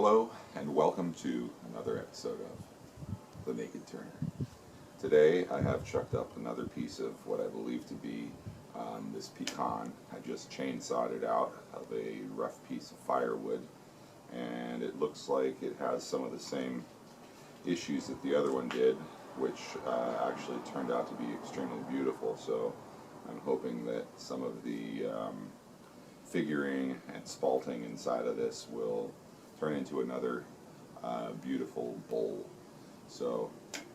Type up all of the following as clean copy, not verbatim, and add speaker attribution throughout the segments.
Speaker 1: Hello and welcome to another episode of The Naked Turner. Today I have chucked up another piece of what I believe to be this pecan. I just chainsawed it out of a rough piece of firewood, and it looks like it has some of the same issues that the other one did, which actually turned out to be extremely beautiful. So I'm hoping that some of the figuring and spalting inside of this will turn into another beautiful bowl. So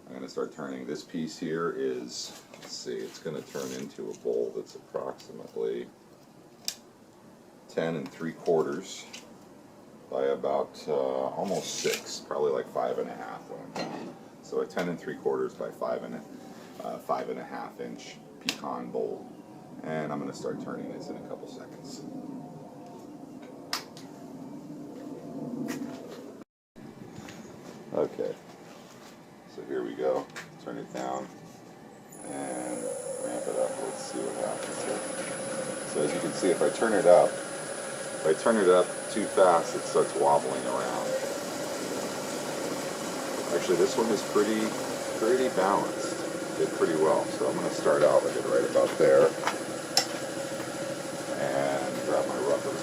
Speaker 1: I'm going to start turning. This piece here is, let's see, it's going to turn into a bowl that's approximately 10 3/4 by about almost 6, probably like 5 1/2. So a 10 3/4 by 5 1/2 inch pecan bowl. And I'm going to start turning this in a couple seconds. Okay, so here we go. Turn it down and ramp it up. Let's see what happens here. So as you can see, if I turn it up too fast, it starts wobbling around. Actually, this one is pretty balanced. Did pretty well. So I'm going to start out with it right about there and grab my rubber.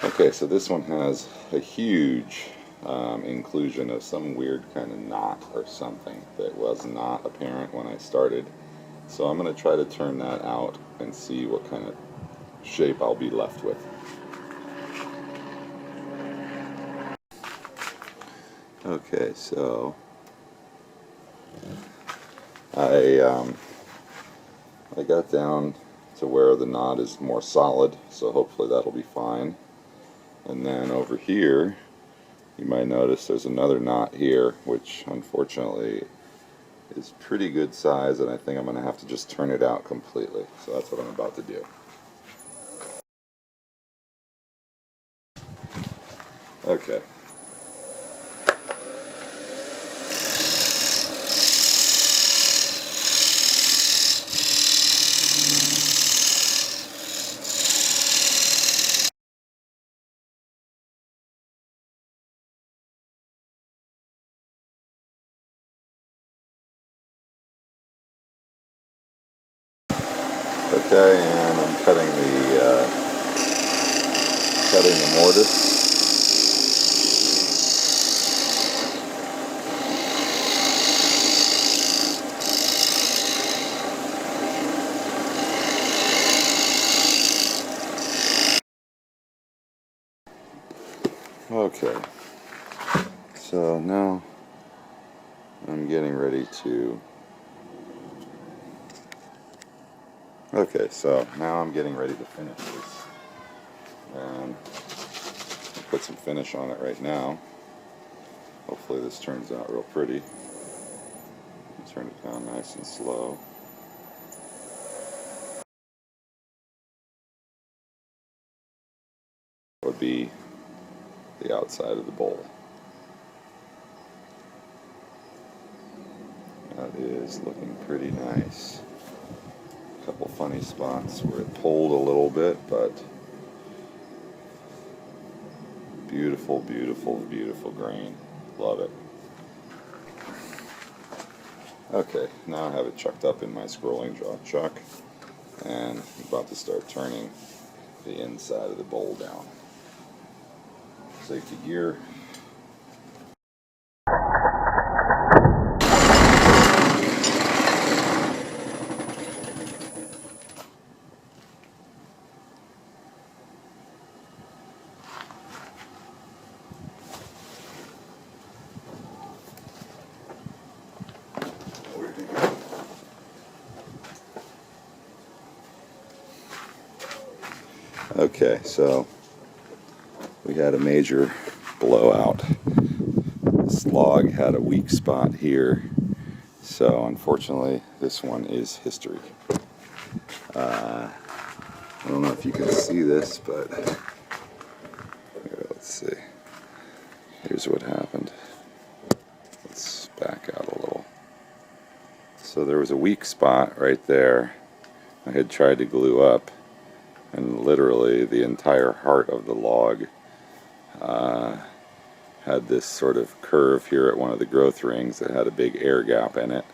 Speaker 1: Okay, so this one has a huge inclusion of some weird kind of knot or something that was not apparent when I started. So I'm going to try to turn that out and see what kind of shape I'll be left with. Okay, so I got down to where the knot is more solid, so hopefully that'll be fine. And then over here, you might notice there's another knot here, which unfortunately is pretty good size, and I think I'm going to have to just turn it out completely. So that's what I'm about to do. Okay. Okay, and I'm cutting the mortise. Okay, so now I'm getting ready to. Okay, so now I'm getting ready to finish this. And I'll put some finish on it right now. Hopefully this turns out real pretty. Turn it down nice and slow. Would be the outside of the bowl. That is looking pretty nice. A couple funny spots where it pulled a little bit, but beautiful, beautiful, beautiful grain. Love it. Okay, now I have it chucked up in my scrolling jaw chuck, and I'm about to start turning the inside of the bowl down. Safety gear. Okay, so we had a major blowout. This log had a weak spot here, so unfortunately this one is history. I don't know if you can see this, but here, let's see. Here's what happened. Let's So there was a weak spot right there I had tried to glue up, and literally the entire heart of the log had this sort of curve here at one of the growth rings that had a big air gap in it,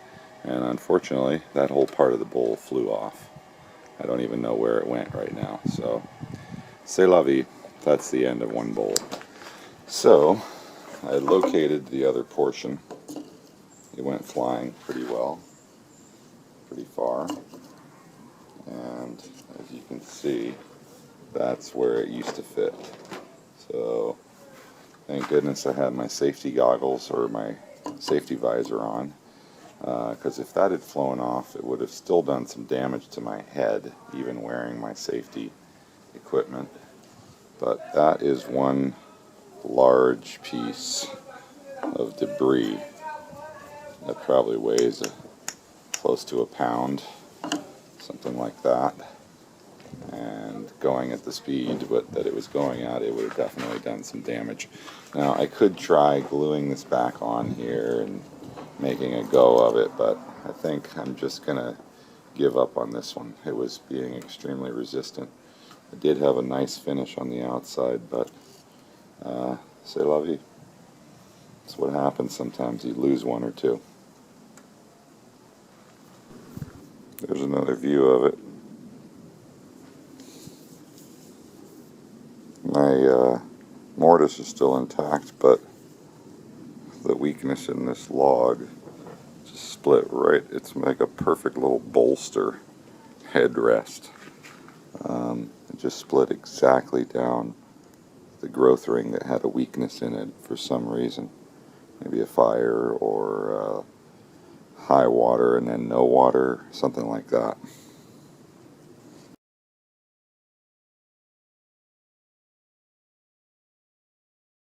Speaker 1: and unfortunately that whole part of the bowl flew off. I don't even know where it went right now, so c'est la vie. That's the end of one bowl. So I located the other portion. It went flying pretty well, pretty far, and as you can see, that's where it used to fit. So thank goodness I had my safety goggles or my safety visor on, because if that had flown off, it would have still done some damage to my head, even wearing my safety equipment. But that is one large piece of debris that probably weighs close to a pound, something like that. And going at the speed that it was going at, it would have definitely done some damage. Now I could try gluing this back on here and making a go of it, but I think I'm just gonna give up on this one. It was being extremely resistant. It did have a nice finish on the outside, but c'est la vie. That's what happens sometimes. You lose one or two. There's another view of it. My mortise is still intact, but the weakness in this log just split right. It's like a perfect little bolster headrest. It just split exactly down the growth ring that had a weakness in it for some reason. Maybe a fire or high water and then no water, something like that.